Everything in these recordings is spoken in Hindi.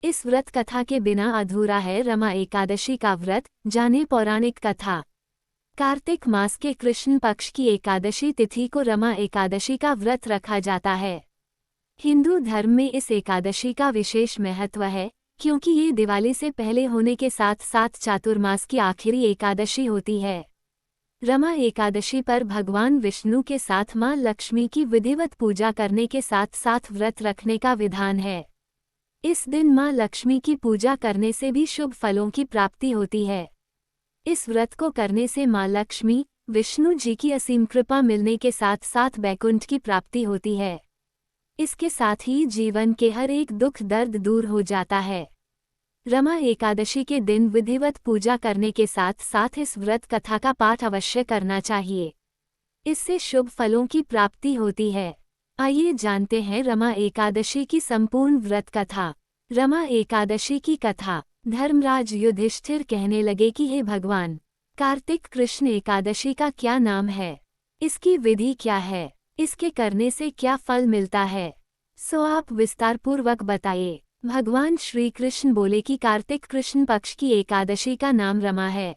इस व्रत कथा के बिना अधूरा है रमा एकादशी का व्रत। जाने पौराणिक कथा। कार्तिक मास के कृष्ण पक्ष की एकादशी तिथि को रमा एकादशी का व्रत रखा जाता है। हिंदू धर्म में इस एकादशी का विशेष महत्व है, क्योंकि ये दिवाली से पहले होने के साथ साथ चातुर्मास की आखिरी एकादशी होती है। रमा एकादशी पर भगवान विष्णु के साथ मां लक्ष्मी की विधिवत पूजा करने के साथ साथ व्रत रखने का विधान है। इस दिन मां लक्ष्मी की पूजा करने से भी शुभ फलों की प्राप्ति होती है। इस व्रत को करने से मां लक्ष्मी, विष्णु जी की असीम कृपा मिलने के साथ साथ वैकुंठ की प्राप्ति होती है। इसके साथ ही जीवन के हर एक दुख दर्द दूर हो जाता है। रमा एकादशी के दिन विधिवत पूजा करने के साथ साथ इस व्रत कथा का पाठ अवश्य करना चाहिए। इससे शुभ फलों की प्राप्ति होती है। आइए जानते हैं रमा एकादशी की संपूर्ण व्रत कथा। रमा एकादशी की कथा। धर्मराज युधिष्ठिर कहने लगे कि हे भगवान, कार्तिक कृष्ण एकादशी का क्या नाम है? इसकी विधि क्या है? इसके करने से क्या फल मिलता है? सो आप विस्तारपूर्वक बताइए। भगवान श्री कृष्ण बोले कि कार्तिक कृष्ण पक्ष की एकादशी का नाम रमा है।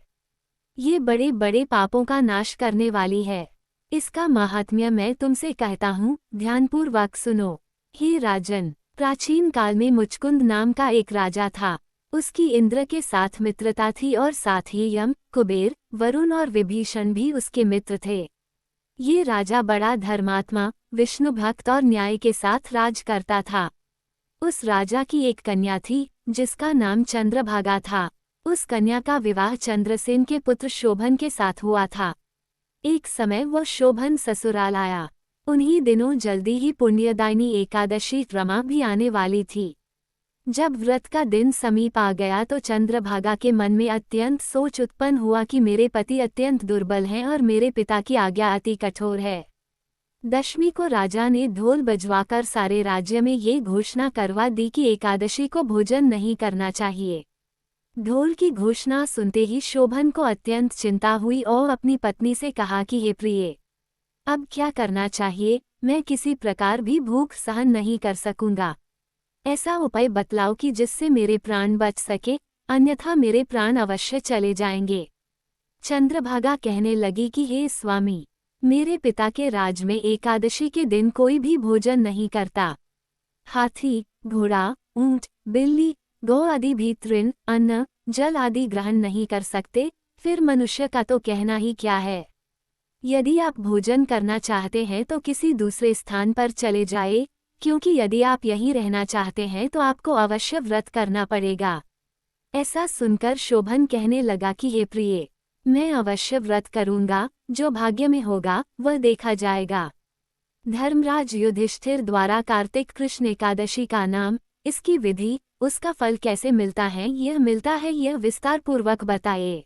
ये बड़े बड़े पापों का नाश करने वाली है। इसका महात्म्य मैं तुमसे कहता हूँ, ध्यानपूर्वक सुनो। हे राजन, प्राचीन काल में मुचकुंद नाम का एक राजा था। उसकी इंद्र के साथ मित्रता थी और साथ ही यम, कुबेर, वरुण और विभीषण भी उसके मित्र थे। ये राजा बड़ा धर्मात्मा, विष्णु भक्त और न्याय के साथ राज करता था। उस राजा की एक कन्या थी, जिसका नाम चंद्रभागा था। उस कन्या का विवाह चंद्रसेन के पुत्र शोभन के साथ हुआ था। एक समय वह शोभन ससुराल आया। उन्हीं दिनों जल्दी ही पुण्यदायिनी एकादशी रमा भी आने वाली थी। जब व्रत का दिन समीप आ गया तो चंद्रभागा के मन में अत्यंत सोच उत्पन्न हुआ कि मेरे पति अत्यंत दुर्बल हैं और मेरे पिता की आज्ञा अति कठोर है। दशमी को राजा ने ढोल बजवाकर सारे राज्य में ये घोषणा करवा दी कि एकादशी को भोजन नहीं करना चाहिए। ढोल की घोषणा सुनते ही शोभन को अत्यंत चिंता हुई और अपनी पत्नी से कहा कि हे प्रिये, अब क्या करना चाहिए? मैं किसी प्रकार भी भूख सहन नहीं कर सकूंगा। ऐसा उपाय बतलाओ कि जिससे मेरे प्राण बच सके, अन्यथा मेरे प्राण अवश्य चले जाएंगे। चंद्रभागा कहने लगी कि हे स्वामी, मेरे पिता के राज में एकादशी के दिन कोई भी भोजन नहीं करता। हाथी, घोड़ा, ऊंट, बिल्ली, गौ आदि भी तृण, अन्न, जल आदि ग्रहण नहीं कर सकते, फिर मनुष्य का तो कहना ही क्या है। यदि आप भोजन करना चाहते हैं तो किसी दूसरे स्थान पर चले जाए, क्योंकि यदि आप यहीं रहना चाहते हैं तो आपको अवश्य व्रत करना पड़ेगा। ऐसा सुनकर शोभन कहने लगा कि हे प्रिये, मैं अवश्य व्रत करूंगा, जो भाग्य में होगा वह देखा जाएगा। धर्मराज युधिष्ठिर द्वारा कार्तिक कृष्ण एकादशी का नाम, इसकी विधि, उसका फल कैसे मिलता है यह विस्तारपूर्वक बताइए।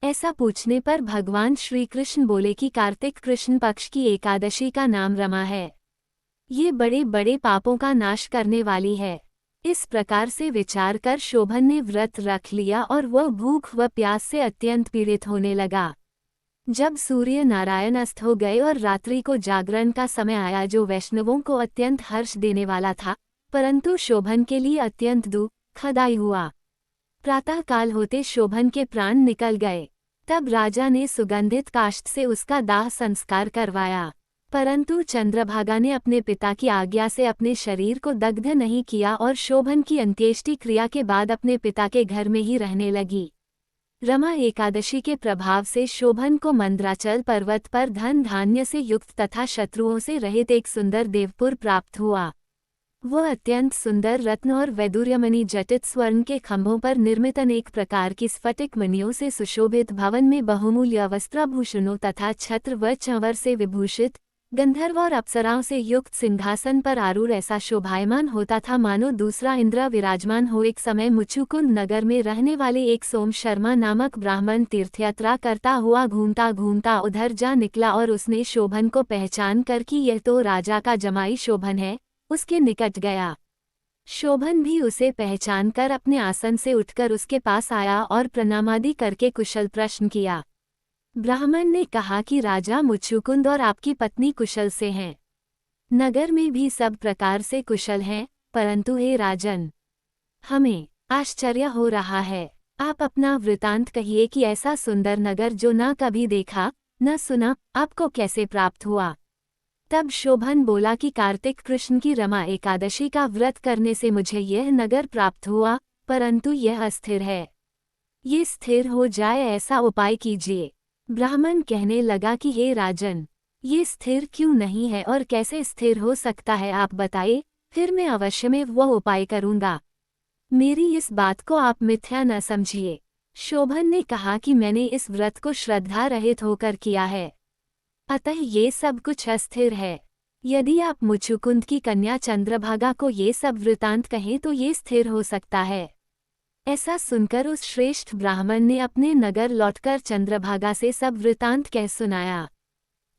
ऐसा पूछने पर भगवान श्री कृष्ण बोले कि कार्तिक कृष्ण पक्ष की एकादशी का नाम रमा है। ये बड़े बड़े पापों का नाश करने वाली है। इस प्रकार से विचार कर शोभन ने व्रत रख लिया और वह भूख व प्यास से अत्यंत पीड़ित होने लगा। जब सूर्य नारायण अस्त हो गए और रात्रि को जागरण का समय आया, जो वैष्णवों को अत्यंत हर्ष देने वाला था, परंतु शोभन के लिए अत्यंत दुखदायी हुआ। प्रातः काल होते शोभन के प्राण निकल गए। तब राजा ने सुगंधित काष्ठ से उसका दाह संस्कार करवाया, परंतु चंद्रभागा ने अपने पिता की आज्ञा से अपने शरीर को दग्ध नहीं किया और शोभन की अंत्येष्टि क्रिया के बाद अपने पिता के घर में ही रहने लगी। रमा एकादशी के प्रभाव से शोभन को मंद्राचल पर्वत पर धन धान्य से युक्त तथा शत्रुओं से रहित एक सुंदर देवपुर प्राप्त हुआ। वह अत्यंत सुंदर रत्न और वैदूर्यमणि जटित स्वर्ण के खंभों पर निर्मित अनेक प्रकार की स्फटिक मणियों से सुशोभित भवन में बहुमूल्य वस्त्राभूषणों तथा छत्र व चंवर से विभूषित, गंधर्व और अप्सराओं से युक्त सिंहासन पर आरूढ़ ऐसा शोभायमान होता था मानो दूसरा इंद्र विराजमान हो। एक समय मुचुकुंद नगर में रहने वाले एक सोम शर्मा नामक ब्राह्मण तीर्थयात्रा करता हुआ घूमता घूमता उधर जा निकला और उसने शोभन को पहचान कर कि यह तो राजा का जमाई शोभन है, उसके निकट गया। शोभन भी उसे पहचान कर अपने आसन से उठकर उसके पास आया और प्रणामादि करके कुशल प्रश्न किया। ब्राह्मण ने कहा कि राजा मुचुकुंद और आपकी पत्नी कुशल से हैं। नगर में भी सब प्रकार से कुशल हैं, परंतु हे राजन, हमें आश्चर्य हो रहा है। आप अपना वृतांत कहिए कि ऐसा सुंदर नगर जो न कभी देखा न सुना, आपको कैसे प्राप्त हुआ। तब शोभन बोला कि कार्तिक कृष्ण की रमा एकादशी का व्रत करने से मुझे यह नगर प्राप्त हुआ, परंतु यह अस्थिर है। ये स्थिर हो जाए ऐसा उपाय कीजिए। ब्राह्मण कहने लगा कि हे राजन, ये स्थिर क्यों नहीं है और कैसे स्थिर हो सकता है, आप बताइए, फिर मैं अवश्य में वह उपाय करूंगा। मेरी इस बात को आप मिथ्या न समझिए। शोभन ने कहा कि मैंने इस व्रत को श्रद्धा रहित होकर किया है, अतः ये सब कुछ अस्थिर है। यदि आप मुचुकुंद की कन्या चंद्रभागा को ये सब वृतांत कहें तो ये स्थिर हो सकता है। ऐसा सुनकर उस श्रेष्ठ ब्राह्मण ने अपने नगर लौटकर चंद्रभागा से सब वृतांत कह सुनाया।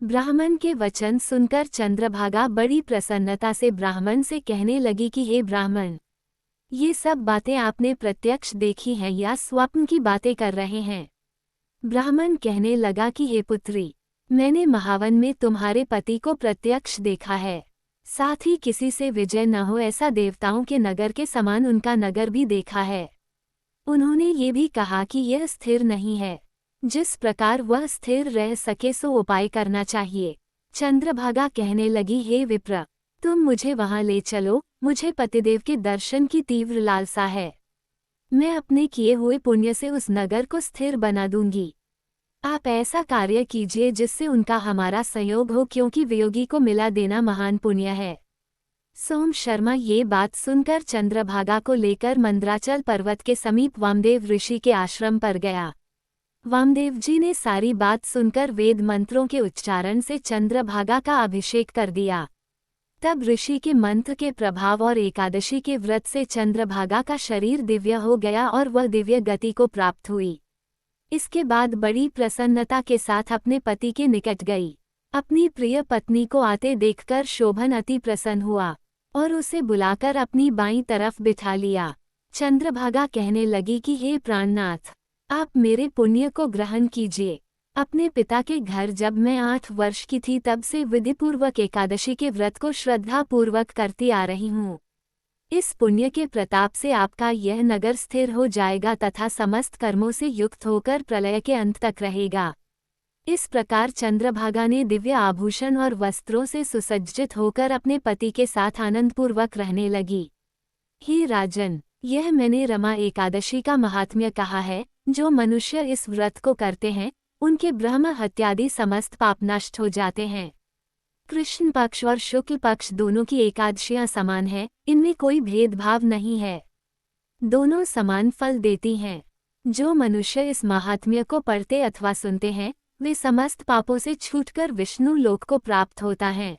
ब्राह्मण के वचन सुनकर चंद्रभागा बड़ी प्रसन्नता से ब्राह्मण से कहने लगी कि हे ब्राह्मण, ये सब बातें आपने प्रत्यक्ष देखी हैं या स्वप्न की बातें कर रहे हैं। ब्राह्मण कहने लगा कि हे पुत्री, मैंने महावन में तुम्हारे पति को प्रत्यक्ष देखा है, साथ ही किसी से विजय न हो ऐसा देवताओं के नगर के समान उनका नगर भी देखा है। उन्होंने ये भी कहा कि यह स्थिर नहीं है, जिस प्रकार वह स्थिर रह सके सो उपाय करना चाहिए। चंद्रभागा कहने लगी, हे विप्र, तुम मुझे वहां ले चलो, मुझे पतिदेव के दर्शन की तीव्र लालसा है। मैं अपने किए हुए पुण्य से उस नगर को स्थिर बना दूंगी। आप ऐसा कार्य कीजिए जिससे उनका हमारा सहयोग हो, क्योंकि वियोगी को मिला देना महान पुण्य है। सोम शर्मा ये बात सुनकर चंद्रभागा को लेकर मंद्राचल पर्वत के समीप वामदेव ऋषि के आश्रम पर गया। वामदेव जी ने सारी बात सुनकर वेद मंत्रों के उच्चारण से चंद्रभागा का अभिषेक कर दिया। तब ऋषि के मंत्र के प्रभाव और एकादशी के व्रत से चंद्रभागा का शरीर दिव्य हो गया और वह दिव्य गति को प्राप्त हुई। इसके बाद बड़ी प्रसन्नता के साथ अपने पति के निकट गई। अपनी प्रिय पत्नी को आते देखकर शोभन अति प्रसन्न हुआ और उसे बुलाकर अपनी बाईं तरफ बिठा लिया। चंद्रभागा कहने लगी कि हे प्राणनाथ, आप मेरे पुण्य को ग्रहण कीजिए। अपने पिता के घर जब मैं 8 वर्ष की थी तब से विधिपूर्वक एकादशी के व्रत को श्रद्धापूर्वक करती आ रही हूँ। इस पुण्य के प्रताप से आपका यह नगर स्थिर हो जाएगा तथा समस्त कर्मों से युक्त होकर प्रलय के अंत तक रहेगा। इस प्रकार चंद्रभागा ने दिव्य आभूषण और वस्त्रों से सुसज्जित होकर अपने पति के साथ आनंदपूर्वक रहने लगी। हे राजन, यह मैंने रमा एकादशी का महात्म्य कहा है। जो मनुष्य इस व्रत को करते हैं उनके ब्रह्म हत्यादि समस्त पाप नष्ट हो जाते हैं। कृष्ण पक्ष और शुक्ल पक्ष दोनों की एकादशियां समान हैं, इनमें कोई भेदभाव नहीं है, दोनों समान फल देती हैं। जो मनुष्य इस महात्म्य को पढ़ते अथवा सुनते हैं वे समस्त पापों से छूटकर विष्णु लोक को प्राप्त होता है।